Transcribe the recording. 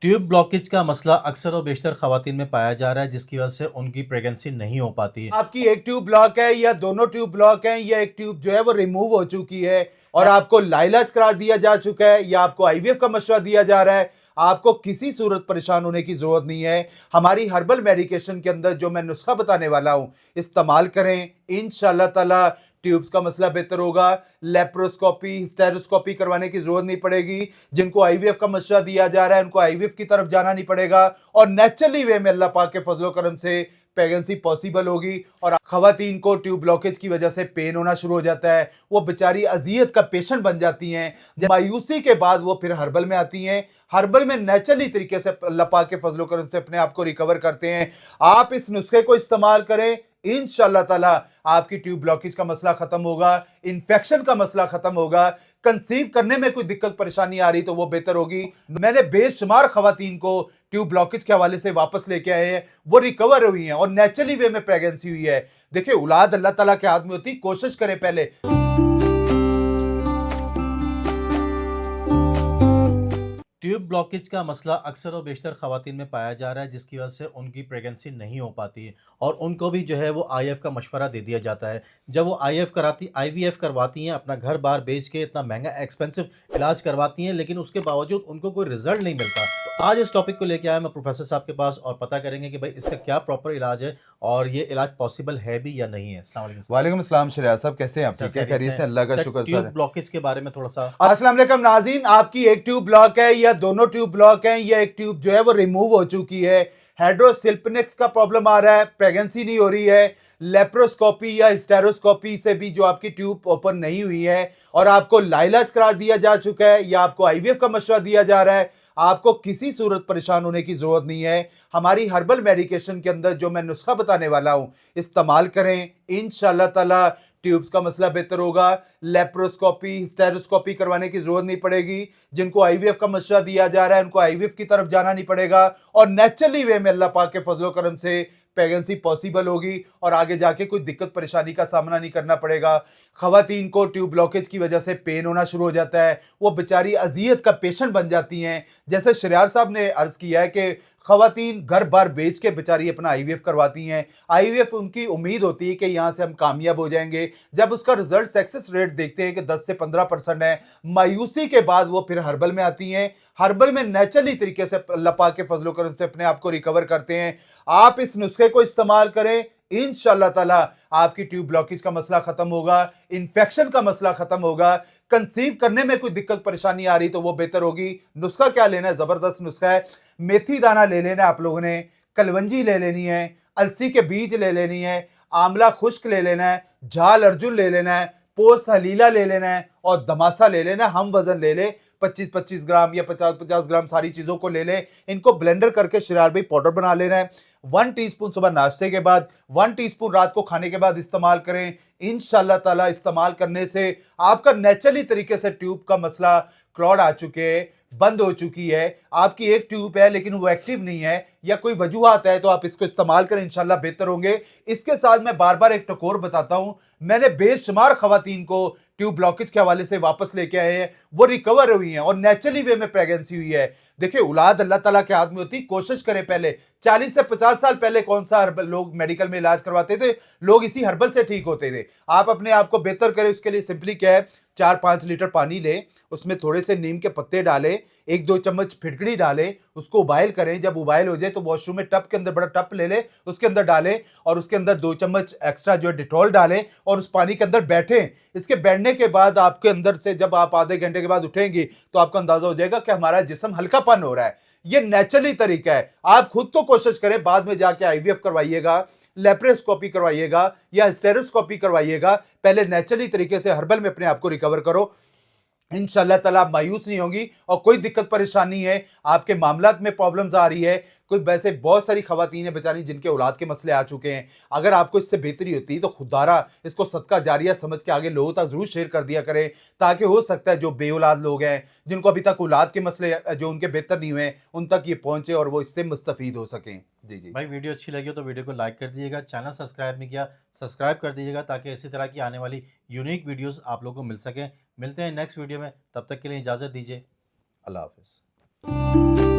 Tube blockage का मसला अक्सर और बेशतर खवातीन में पाया जा रहा है, जिसकी वजह से उनकी प्रेगनेंसी नहीं हो पाती है। आपकी एक ट्यूब ब्लॉक है या दोनों ट्यूब ब्लॉक हैं या एक ट्यूब जो है वो रिमूव हो चुकी है और आपको लाइलाज करार दिया जा चुका है या आपको आईवीएफ का मशवरा दिया जा रहा है, आपको किसी सूरत परेशान होने की जरूरत नहीं है। हमारी हर्बल मेडिकेशन के अंदर जो मैं नुस्खा बताने वाला हूं, इस्तेमाल करें, इंशाल्लाह ताला ट्यूब्स का मसला बेहतर होगा। लेप्रोस्कोपी, हिस्टेरोस्कोपी करवाने की जरूरत नहीं पड़ेगी। जिनको आईवीएफ का मशवरा दिया जा रहा है उनको आईवीएफ की तरफ जाना नहीं पड़ेगा और नेचुरली वे में अल्लाह पाक के फजलो करम से प्रेगनेंसी पॉसिबल होगी। और खवातीन को ट्यूब ब्लॉकेज की वजह से पेन होना शुरू हो जाता है, वो बेचारी अजियत का पेशेंट बन जाती हैं। जब मायूसी के बाद वो फिर हर्बल में आती हैं। हर्बल में नेचुरली तरीके से अल्लाह पाक के फजलो करम से अपने आप को रिकवर करते हैं। आप इस नुस्खे को इस्तेमाल करें, इंशाल्लाह ताला आपकी ट्यूब ब्लॉकेज का मसला खत्म होगा, इन्फेक्शन का मसला खत्म होगा। कंसीव करने में कोई दिक्कत परेशानी आ रही तो वो बेहतर होगी। मैंने बेशुमार खवातीन को ट्यूब ब्लॉकेज के हवाले से वापस लेके आए हैं, वो रिकवर हुई हैं और नेचुरली वे में प्रेगनेंसी हुई है। देखिए, औलाद अल्लाह ताला के हाथ में होती, कोशिश करें पहले। ट्यूब ब्लॉकेज का मसला अक्सर और बेशतर खवातीन में पाया जा रहा है, जिसकी वजह से उनकी प्रेगनेंसी नहीं हो पाती है और उनको भी जो है वो आईएफ का मशवरा दे दिया जाता है। जब वो आईवीएफ करवाती हैं, अपना घर बार बेच के इतना महंगा एक्सपेंसिव इलाज करवाती हैं, लेकिन उसके बावजूद उनको कोई रिजल्ट नहीं मिलता। तो आज इस टॉपिक को लेके आया मैं प्रोफेसर साहब के पास और पता करेंगे कि भाई इसका क्या प्रॉपर इलाज है और ये इलाज पॉसिबल है भी या नहीं है। अस्सलाम वालेकुम। वालेकुम अस्सलाम शरियार साहब, कैसे हैं आप? सर ठीक है, खैरियत खैरियत से से, हैं? अल्लाह का सर, शुक्र ट्यूब सर। ब्लॉकेज के बारे में थोड़ा सा। अस्सलाम वालेकुम नाज़रीन, आपकी एक ट्यूब ब्लॉक है या दोनों ट्यूब ब्लॉक हैं या एक ट्यूब जो है वो रिमूव हो चुकी है। हाइड्रोसिल्पनेक्स का प्रॉब्लम आ रहा है, प्रेगनेंसी नहीं हो रही है। लेप्रोस्कोपी या हिस्टेरोस्कोपी से भी जो आपकी ट्यूब ओपन नहीं हुई है और आपको लाइलाज करार दिया जा चुका है या आपको आईवीएफ का मशवरा दिया जा रहा है, आपको किसी सूरत परेशान होने की जरूरत नहीं है। हमारी हर्बल मेडिकेशन के अंदर जो मैं नुस्खा बताने वाला हूं, इस्तेमाल करें, इंशाल्लाह ताला ट्यूब्स का मसला बेहतर होगा। लेप्रोस्कोपी, हिस्टेरोस्कोपी करवाने की जरूरत नहीं पड़ेगी। जिनको आईवीएफ का मशवरा दिया जा रहा है उनको आईवीएफ की तरफ जाना नहीं पड़ेगा और नेचुरली वे में अल्लाह पाक के फजलो करम से प्रेगनेंसी पॉसिबल होगी और आगे जाके कोई दिक्कत परेशानी का सामना नहीं करना पड़ेगा। खवातीन को ट्यूब ब्लॉकेज की वजह से पेन होना शुरू हो जाता है, वो बेचारी अजियत का पेशेंट बन जाती हैं। जैसे शरियार साहब ने अर्ज किया है कि खवातीन घर बार बेच के बेचारी अपना आईवीएफ करवाती हैं। आईवीएफ उनकी उम्मीद होती है कि यहाँ से हम कामयाब हो जाएंगे। जब उसका रिजल्ट सक्सेस रेट देखते हैं कि 10 से 15% है, मायूसी के बाद वो फिर हर्बल में आती हैं। हर्बल में नेचुरली तरीके से अल्लाह पाक के फजलो करम से अपने आप को रिकवर करते हैं। आप इस नुस्खे को इस्तेमाल करें, इंशाल्लाह ताला आपकी ट्यूब ब्लॉकेज का मसला खत्म होगा, इन्फेक्शन का मसला खत्म होगा। कंसीव करने में कोई दिक्कत परेशानी आ रही तो वो बेहतर होगी। नुस्खा क्या लेना है? जबरदस्त नुस्खा है। मेथी दाना ले लेना है आप लोगों ने, कलवंजी ले लेनी है, अलसी के बीज ले लेनी है, आंवला खुश्क ले लेना है, झाल अर्जुन ले लेना है, पोस्त हलीला ले लेना है और दमासा ले लेना है। हम वजन ले ले 25-25 ग्राम या 50-50 ग्राम, सारी चीजों को ले ले। इनको ब्लेंडर करके शरार भाई पाउडर बना लेना है। 1 टीस्पून सुबह नाश्ते के बाद, 1 टीस्पून रात को खाने के बाद इस्तेमाल करें। इंशाल्लाह ताला इस्तेमाल करने से आपका नेचुरली तरीके से ट्यूब का मसला, क्लॉट आ चुके हैं, बंद हो चुकी है। आपकी एक ट्यूब है लेकिन वो एक्टिव नहीं है या कोई वजूहात है तो आप इसको इस्तेमाल करें, इंशाल्लाह बेहतर होंगे। इसके साथ मैं बार बार एक टकोर बताता हूं, मैंने बेशुमार खवातीन को ट्यूब ब्लॉकेज के हवाले से वापस लेके आए हैं, वो रिकवर हुई हैं और नेचुरली वे में प्रेगनेंसी हुई है। देखिए, औलाद अल्लाह ताला के हाथ में होती, कोशिश करें पहले। 40 से 50 साल पहले कौन सा हर्बल लोग मेडिकल में इलाज करवाते थे? लोग इसी हर्बल से ठीक होते थे। आप अपने आप को बेहतर करें, उसके लिए सिंपली क्या है, 4-5 लीटर पानी लें, उसमें थोड़े से नीम के पत्ते डालें, 1-2 चम्मच फिटकड़ी डालें, उसको उबाइल करें। जब उबाइल हो जाए तो वॉशरूम में टब के अंदर, बड़ा टब ले लें, उसके अंदर डालें और उसके अंदर 2 चम्मच एक्स्ट्रा जो है डिटॉल डालें और उस पानी के अंदर बैठें। इसके बैठने के बाद आपके अंदर से जब आप आधे घंटे के बाद उठेंगे तो आपको अंदाजा हो जाएगा कि हमारा जिस्म हल्कापन हो रहा है। ये नेचुरली तरीका है। आप खुद तो कोशिश करें, बाद में जाके आईवीएफ करवाइएगा, लेप्रोस्कोपी करवाइएगा या हिस्टेरोस्कोपी करवाइएगा। पहले नेचुरली तरीके से हर्बल में अपने आप को रिकवर करो, इंशाल्लाह ताला आप मायूस नहीं होंगी और कोई दिक्कत परेशानी है, आपके मामलात में प्रॉब्लम्स आ रही है। कोई वैसे बहुत सारी खवातीन है बेचारी जिनके औलाद के मसले आ चुके हैं। अगर आपको इससे बेहतरी होती तो खुदारा इसको सदका जारिया समझ के आगे लोगों तक जरूर शेयर कर दिया करें, ताकि हो सकता है जो बेऔलाद लोग हैं, जिनको अभी तक औलाद के मसले जो उनके बेहतर नहीं हुए, उन तक ये पहुंचे और वो इससे मुस्तफीद हो सकें। जी जी भाई वीडियो अच्छी लगी हो तो वीडियो को लाइक कर दीजिएगा, चैनल सब्सक्राइब नहीं किया सब्सक्राइब कर दीजिएगा, ताकि इसी तरह की आने वाली यूनिक वीडियोस आप लोगों को मिल सकें। मिलते हैं नेक्स्ट वीडियो में, तब तक के लिए इजाज़त दीजिए। अल्लाह हाफिज़।